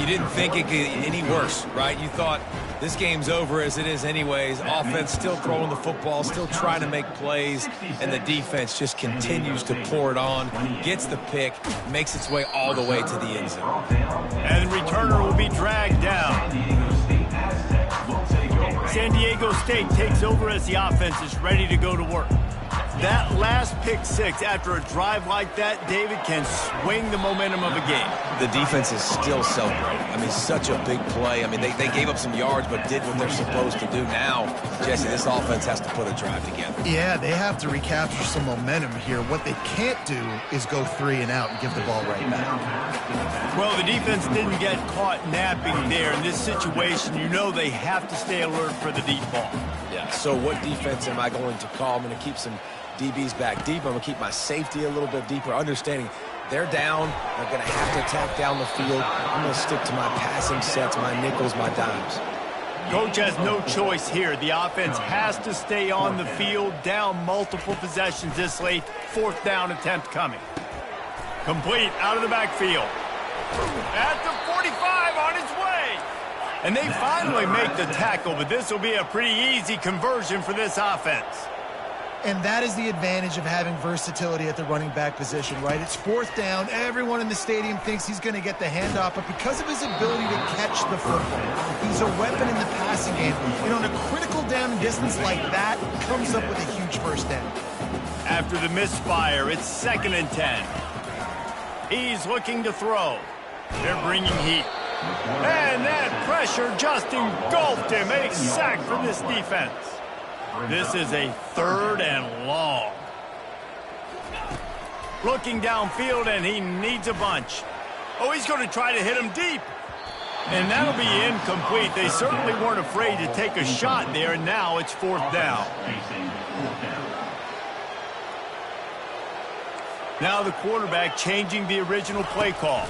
S3: you didn't think it could get any worse, right? You thought this game's over as it is anyways. Offense still throwing the football, still trying to make plays, and the defense just continues to pour it on, gets the pick, makes its way all the way to the end zone.
S1: And the returner will be dragged down. San Diego State takes over as the offense is ready to go to work. That last pick six after a drive like that, David, can swing the momentum of a game.
S3: The defense is still celebrating. I mean, such a big play. I mean, they gave up some yards but did what they're supposed to do. Now, Jesse, this offense has to put a drive together.
S2: Yeah, they have to recapture some momentum here. What they can't do is go 3 and out and give the ball right back.
S1: Well, the defense didn't get caught napping there. In this situation, you know they have to stay alert for the deep ball.
S3: Yeah, so what defense am I going to call? I'm going to keep some DBs back deep. I'm going to keep my safety a little bit deeper, understanding they're down. They're going to have to attack down the field. I'm going to stick to my passing sets, my nickels, my dimes.
S1: Coach has no choice here. The offense has to stay on the field, down multiple possessions this late. 4th down attempt coming. Complete out of the backfield. At the 45 on his way. And they finally make the tackle, but this will be a pretty easy conversion for this offense.
S2: And that is the advantage of having versatility at the running back position, right? It's fourth down. Everyone in the stadium thinks he's going to get the handoff, but because of his ability to catch the football, he's a weapon in the passing game. And on a critical down and distance like that, comes up with a huge first down.
S1: After the misfire, it's 2nd and 10. He's looking to throw. They're bringing heat. And that pressure just engulfed him. A sack for this defense. This is a 3rd and long. Looking downfield, and he needs a bunch. Oh, he's going to try to hit him deep. And that'll be incomplete. They certainly weren't afraid to take a shot there, and now it's 4th down. Now the quarterback changing the original play call.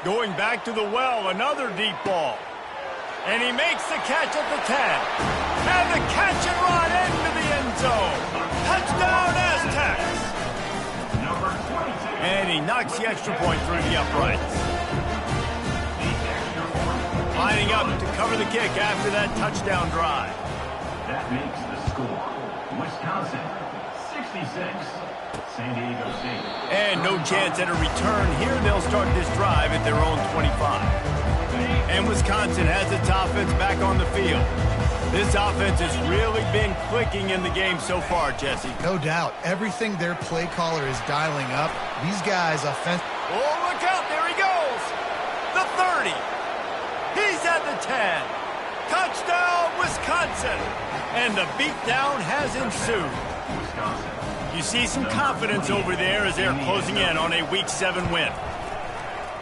S1: Going back to the well, another deep ball. And he makes the catch at the 10. And the catch and run into the end zone. Touchdown, Aztecs. And he knocks the extra point through the uprights. Lining up to cover the kick after that touchdown drive.
S4: That makes the score. Wisconsin, 66. San Diego State.
S1: And no chance at a return. Here they'll start this drive at their own 25. And Wisconsin has its offense back on the field. This offense has really been clicking in the game so far, Jesse.
S2: No doubt. Everything their play caller is dialing up, these guys
S1: Oh, look out. There he goes. The 30. He's at the 10. Touchdown, Wisconsin. And the beatdown has ensued. You see some confidence over there as they're closing in on a Week 7 win.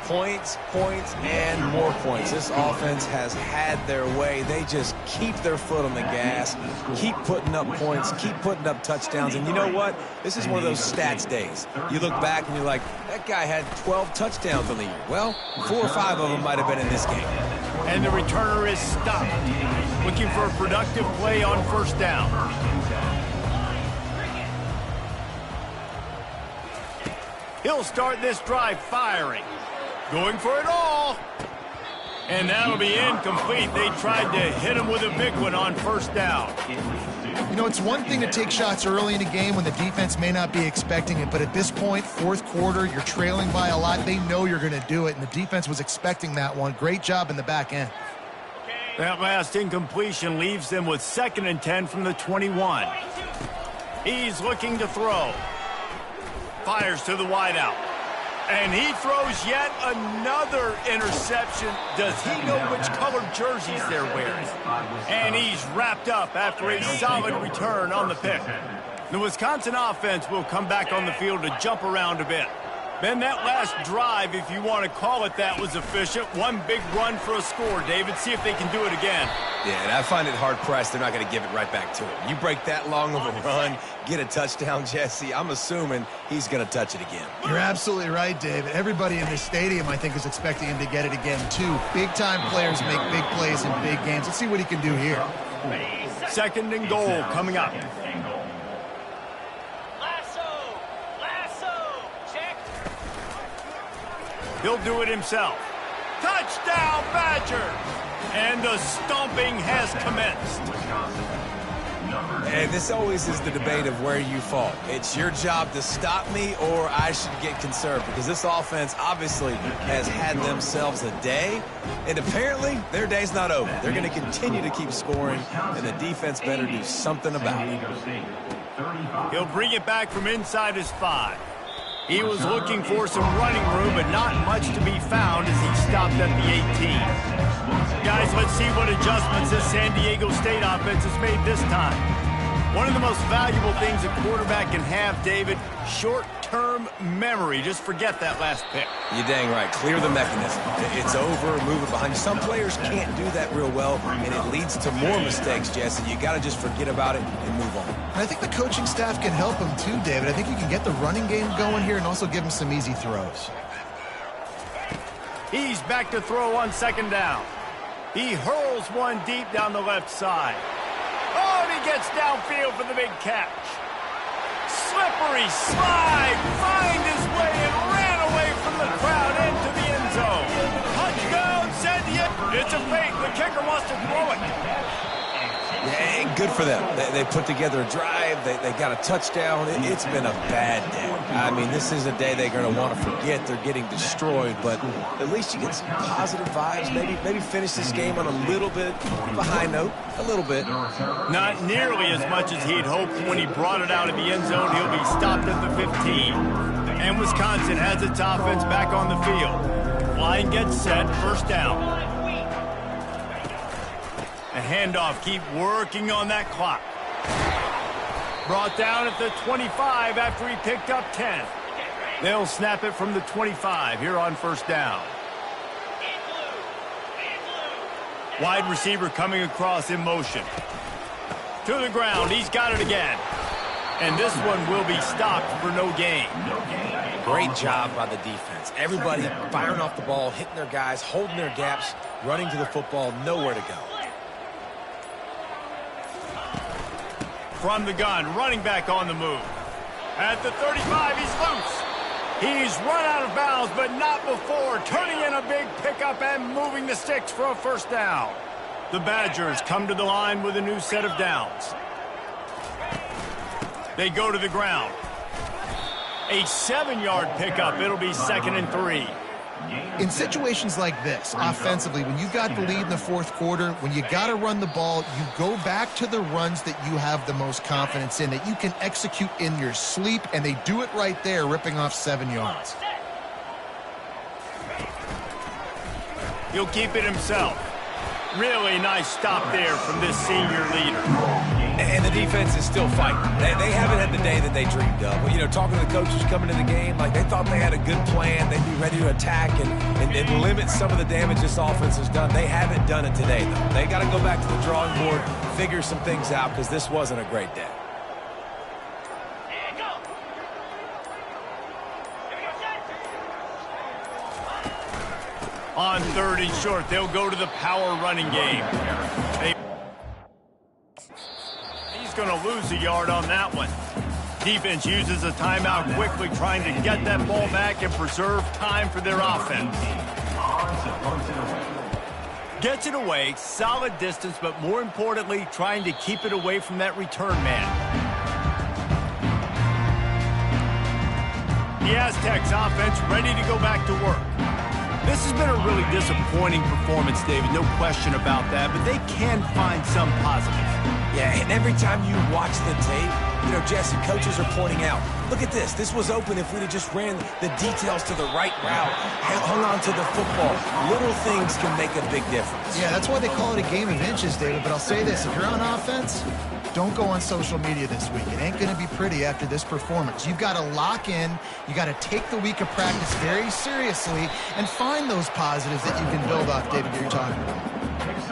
S3: Points, points, and more points. This offense has had their way. They just keep their foot on the gas, keep putting up points, keep putting up touchdowns. And you know what? This is one of those stats days. You look back and you're like, that guy had 12 touchdowns on the year. Well, 4 or 5 of them might have been in this game.
S1: And the returner is stopped. Looking for a productive play on 1st down. He'll start this drive firing. Going for it all. And that'll be incomplete. They tried to hit him with a big one on 1st down.
S2: You know, it's one thing to take shots early in a game when the defense may not be expecting it, but at this point, 4th quarter, you're trailing by a lot. They know you're going to do it, and the defense was expecting that one. Great job in the back end.
S1: That last incompletion leaves them with 2nd and 10 from the 21. He's looking to throw. Fires to the wideout. And he throws yet another interception. Does he know which colored jerseys they're wearing? And he's wrapped up after a solid return on the pick. The Wisconsin offense will come back on the field to jump around a bit. Ben, that last drive, if you want to call it that, was efficient. One big run for a score, David. See if they can do it again.
S3: Yeah, and I find it hard-pressed they're not going to give it right back to him. You break that long of a run, get a touchdown, Jesse, I'm assuming he's going to touch it again.
S2: You're absolutely right, David. Everybody in this stadium, I think, is expecting him to get it again, too. Big-time players make big plays in big games. Let's see what he can do here.
S1: 2nd and goal coming up. He'll do it himself. Touchdown, Badgers! And the stomping has commenced.
S3: And this always is the debate of where you fall. It's your job to stop me or I should get conserved, because this offense obviously has had themselves a day, and apparently their day's not over. They're going to continue to keep scoring, and the defense better do something about it.
S1: He'll bring it back from inside his 5. He was looking for some running room, but not much to be found as he stopped at the 18. Guys, let's see what adjustments this San Diego State offense has made this time. One of the most valuable things a quarterback can have, David, short-term memory. Just forget that last pick.
S3: You're dang right. Clear the mechanism. It's over, move it behind you. Some players can't do that real well, and it leads to more mistakes, Jesse. You got to just forget about it and move on.
S2: And I think the coaching staff can help him too, David. I think you can get the running game going here and also give him some easy throws.
S1: He's back to throw on 2nd down. He hurls one deep down the left side. Oh, and he gets downfield for the big catch. Slippery slide, find his way and ran away from the crowd into the end zone. Touchdown! It's a fake. The kicker wants to throw it.
S3: Yeah, good for them. They put together a drive. They got a touchdown. It's been a bad day. I mean, this is a day they're going to want to forget. They're getting destroyed, but at least you get some positive vibes. Maybe finish this game on a little bit of a high note. A little bit.
S1: Not nearly as much as he'd hoped when he brought it out of the end zone. He'll be stopped at the 15. And Wisconsin has its offense back on the field. Line gets set. First down. A handoff, keep working on that clock. Brought down at the 25 after he picked up 10. They'll snap it from the 25 here on first down. Wide receiver coming across in motion. To the ground, he's got it again. And this one will be stopped for no gain.
S3: Great job by the defense. Everybody firing off the ball, hitting their guys, holding their gaps, running to the football, nowhere to go.
S1: From the gun, running back on the move. At the 35, he's loose. He's run out of bounds, but not before turning in a big pickup and moving the sticks for a first down. The Badgers come to the line with a new set of downs. They go to the ground. A 7-yard pickup. It'll be 2nd and 3.
S2: In situations like this, offensively, when you got the lead in the fourth quarter, when you got to run the ball, you go back to the runs that you have the most confidence in, that you can execute in your sleep, and they do it right there, ripping off 7 yards.
S1: He'll keep it himself. Really nice stop there from this senior leader.
S3: And the defense is still fighting. They haven't had the day that they dreamed of. Well, you know, talking to the coaches coming to the game, like they thought they had a good plan. They'd be ready to attack and limit some of the damage this offense has done. They haven't done it today, though. They got to go back to the drawing board, figure some things out, because this wasn't a great day.
S1: On 3rd and short, they'll go to the power running game. He's going to lose a yard on that one. Defense uses a timeout quickly, trying to get that ball back and preserve time for their offense. Gets it away, solid distance, but more importantly, trying to keep it away from that return man. The Aztecs offense ready to go back to work. This has been a really disappointing performance, David, no question about that, but they can find some positive.
S3: Yeah, and every time you watch the tape, you know, Jesse, coaches are pointing out, look at this. This was open if we'd have just ran the details to the right route, hung on to the football. Little things can make a big difference.
S2: Yeah, that's why they call it a game of inches, David, but I'll say this. If you're on offense, don't go on social media this week. It ain't going to be pretty after this performance. You've got to lock in. You got to take the week of practice very seriously and find those positives that you can build off, David, that you're talking about.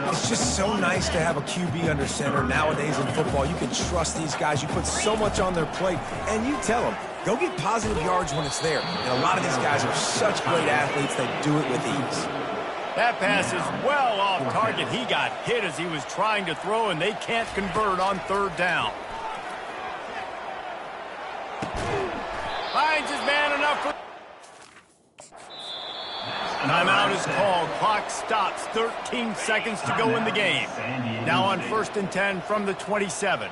S3: It's just so nice to have a QB under center. Nowadays in football, you can trust these guys. You put so much on their plate, and you tell them, go get positive yards when it's there. And a lot of these guys are such great athletes, they do it with ease.
S1: That pass is well off target. He got hit as he was trying to throw, and they can't convert on 3rd down. Finds his man enough for... Timeout is called. Clock stops. 13 seconds to go in the game. Now on 1st and 10 from the 27.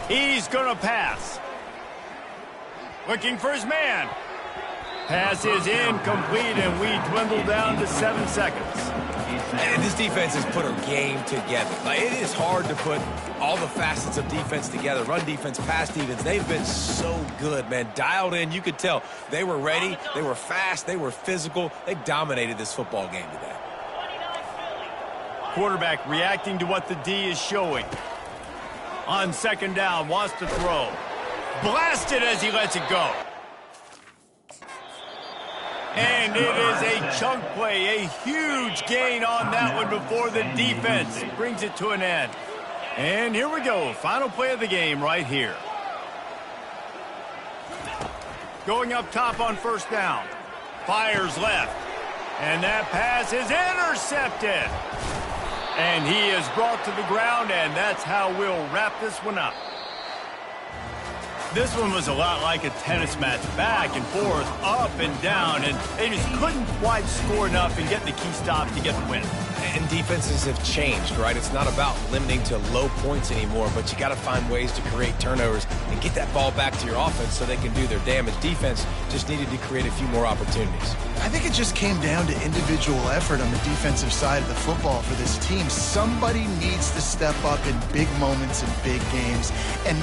S1: He's going to pass. Looking for his man. Pass is incomplete, and we dwindle down to 7 seconds.
S3: And this defense has put a game together. Like, it is hard to put all the facets of defense together. Run defense, pass defense. They've been so good, man. Dialed in. You could tell they were ready. They were fast. They were physical. They dominated this football game today.
S1: Quarterback reacting to what the D is showing. On 2nd down, wants to throw. Blasted as he lets it go. And it is a chunk play, a huge gain on that one before the defense brings it to an end. And here we go, final play of the game right here. Going up top on 1st down. Fires left. And that pass is intercepted. And he is brought to the ground, and that's how we'll wrap this one up. This one was a lot like a tennis match, back and forth, up and down, and they just couldn't quite score enough and get the key stop to get the win.
S3: And defenses have changed, right? It's not about limiting to low points anymore, but you got to find ways to create turnovers and get that ball back to your offense so they can do their damage. Defense just needed to create a few more opportunities.
S2: I think it just came down to individual effort on the defensive side of the football for this team. Somebody needs to step up in big moments in big games and